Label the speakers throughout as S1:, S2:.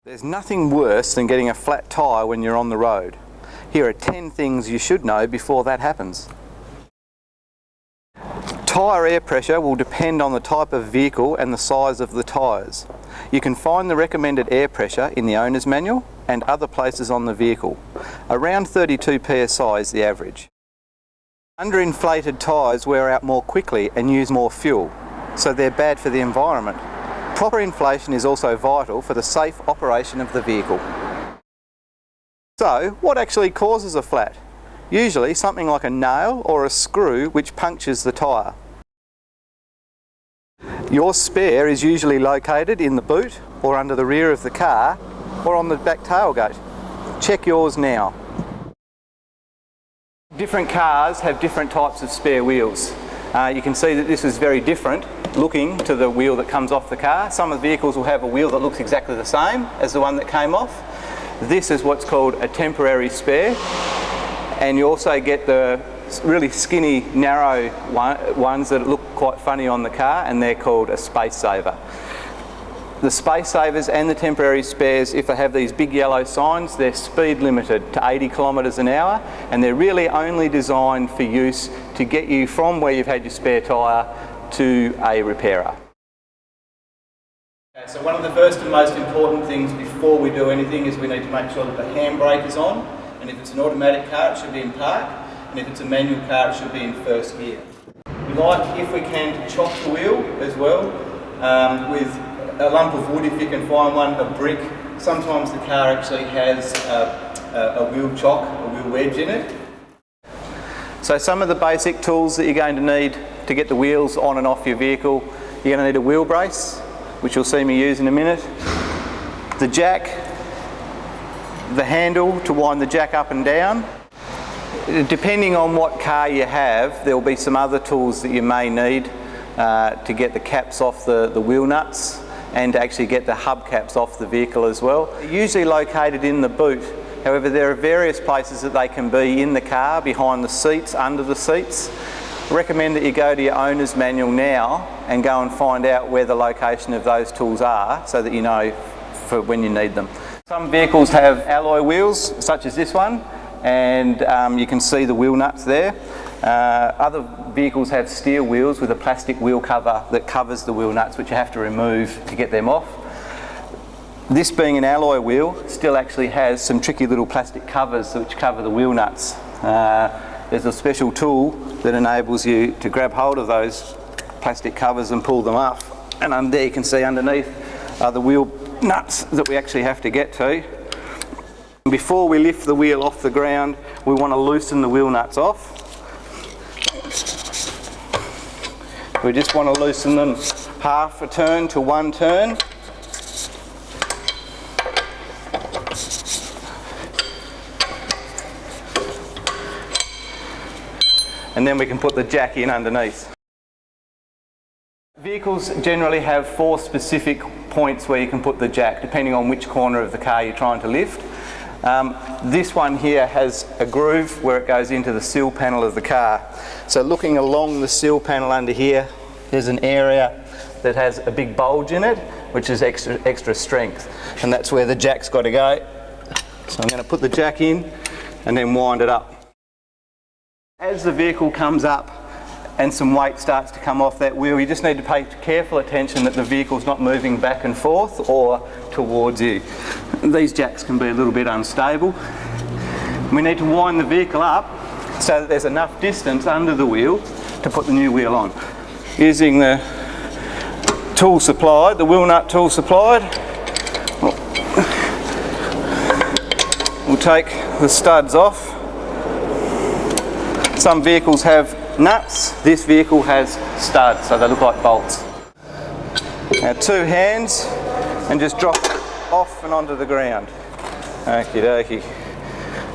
S1: There's nothing worse than getting a flat tyre when you're on the road. Here are 10 things you should know before that happens. Tyre air pressure will depend on the type of vehicle and the size of the tyres. You can find the recommended air pressure in the owner's manual and other places on the vehicle. Around 32 psi is the average. Underinflated tyres wear out more quickly and use more fuel, so they're bad for the environment. Proper inflation is also vital for the safe operation of the vehicle. So, what actually causes a flat? Usually something like a nail or a screw which punctures the tyre. Your spare is usually located in the boot or under the rear of the car or on the back tailgate. Check yours now. Different cars have different types of spare wheels. You can see that this is very different looking to the wheel that comes off the car. Some of the vehicles will have a wheel that looks exactly the same as the one that came off. This is what's called a temporary spare, and you also get the really skinny, narrow ones that look quite funny on the car, and they're called a space saver. The space savers and the temporary spares, if they have these big yellow signs, they're speed limited to 80 kilometres an hour, and they're really only designed for use to get you from where you've had your spare tyre to a repairer. Okay, so one of the first and most important things before we do anything is we need to make sure that the handbrake is on, and if it's an automatic car it should be in park, and if it's a manual car it should be in first gear. We like, if we can, to chock the wheel as well with a lump of wood if you can find one, a brick. Sometimes the car actually has a wheel chock, a wheel wedge in it. So some of the basic tools that you're going to need to get the wheels on and off your vehicle: you're going to need a wheel brace, which you'll see me use in a minute, the jack, the handle to wind the jack up and down. Depending on what car you have, there will be some other tools that you may need to get the caps off the wheel nuts and to actually get the hubcaps off the vehicle as well. They're usually located in the boot. However, there are various places that they can be in the car, behind the seats, under the seats. I recommend that you go to your owner's manual now and go and find out where the location of those tools are so that you know for when you need them. Some vehicles have alloy wheels, such as this one, and you can see the wheel nuts there. Other vehicles have steel wheels with a plastic wheel cover that covers the wheel nuts, which you have to remove to get them off. This being an alloy wheel still actually has some tricky little plastic covers which cover the wheel nuts. There's a special tool that enables you to grab hold of those plastic covers and pull them up, and there you can see underneath are the wheel nuts that we actually have to get to. Before we lift the wheel off the ground, we want to loosen the wheel nuts off. We just want to loosen them half a turn to one turn. And then we can put the jack in underneath. Vehicles generally have 4 specific points where you can put the jack, depending on which corner of the car you're trying to lift. This one here has a groove where it goes into the sill panel of the car. So looking along the sill panel under here, there's an area that has a big bulge in it, which is extra strength, and that's where the jack's got to go. So I'm going to put the jack in and then wind it up. As the vehicle comes up and some weight starts to come off that wheel, you just need to pay careful attention that the vehicle's not moving back and forth or towards you. These jacks can be a little bit unstable. We need to wind the vehicle up so that there's enough distance under the wheel to put the new wheel on. Using the tool supplied, the wheel nut tool supplied, we'll take the studs off. Some vehicles have nuts, this vehicle has studs, so they look like bolts. Now 2 hands and just drop it off and onto the ground. Okie dokie.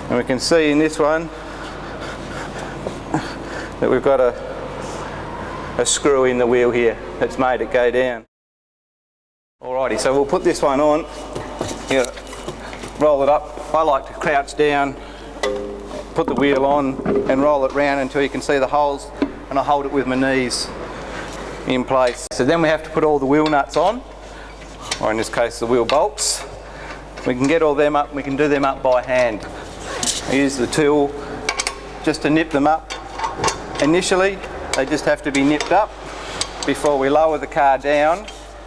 S1: And we can see in this one that we've got a screw in the wheel here that's made it go down. Alrighty, so we'll put this one on. You gotta roll it up. I like to crouch down, put the wheel on and roll it round until you can see the holes, and I hold it with my knees in place. So then we have to put all the wheel nuts on, or in this case the wheel bolts, We can get all them up, we can do them up by hand. I use the tool just to nip them up. Initially, they just have to be nipped up before we lower the car down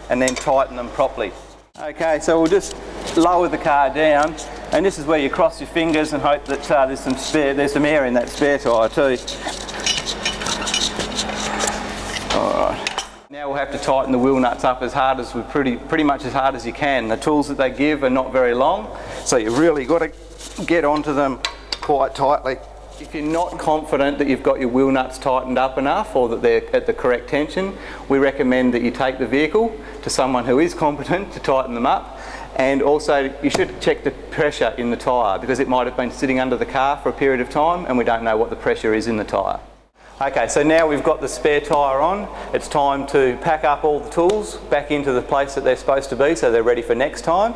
S1: and then tighten them properly. Okay, so we'll just lower the car down, and this is where you cross your fingers and hope that there's some air in that spare tyre too. Alright. Now we'll have to tighten the wheel nuts up as hard as pretty much as hard as you can. The tools that they give are not very long, so you've really got to get onto them quite tightly. If you're not confident that you've got your wheel nuts tightened up enough or that they're at the correct tension, we recommend that you take the vehicle to someone who is competent to tighten them up. And also you should check the pressure in the tyre, because it might have been sitting under the car for a period of time and we don't know what the pressure is in the tyre. Okay, so now we've got the spare tyre on, it's time to pack up all the tools back into the place that they're supposed to be so they're ready for next time.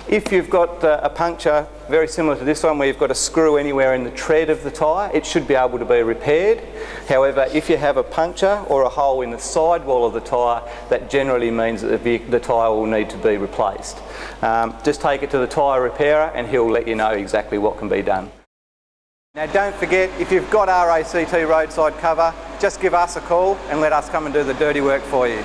S1: If you've got a puncture very similar to this one where you've got a screw anywhere in the tread of the tyre, it should be able to be repaired. However, if you have a puncture or a hole in the sidewall of the tyre, that generally means that the tyre will need to be replaced. Just take it to the tyre repairer and he'll let you know exactly what can be done. Now don't forget, if you've got RACT roadside cover, just give us a call and let us come and do the dirty work for you.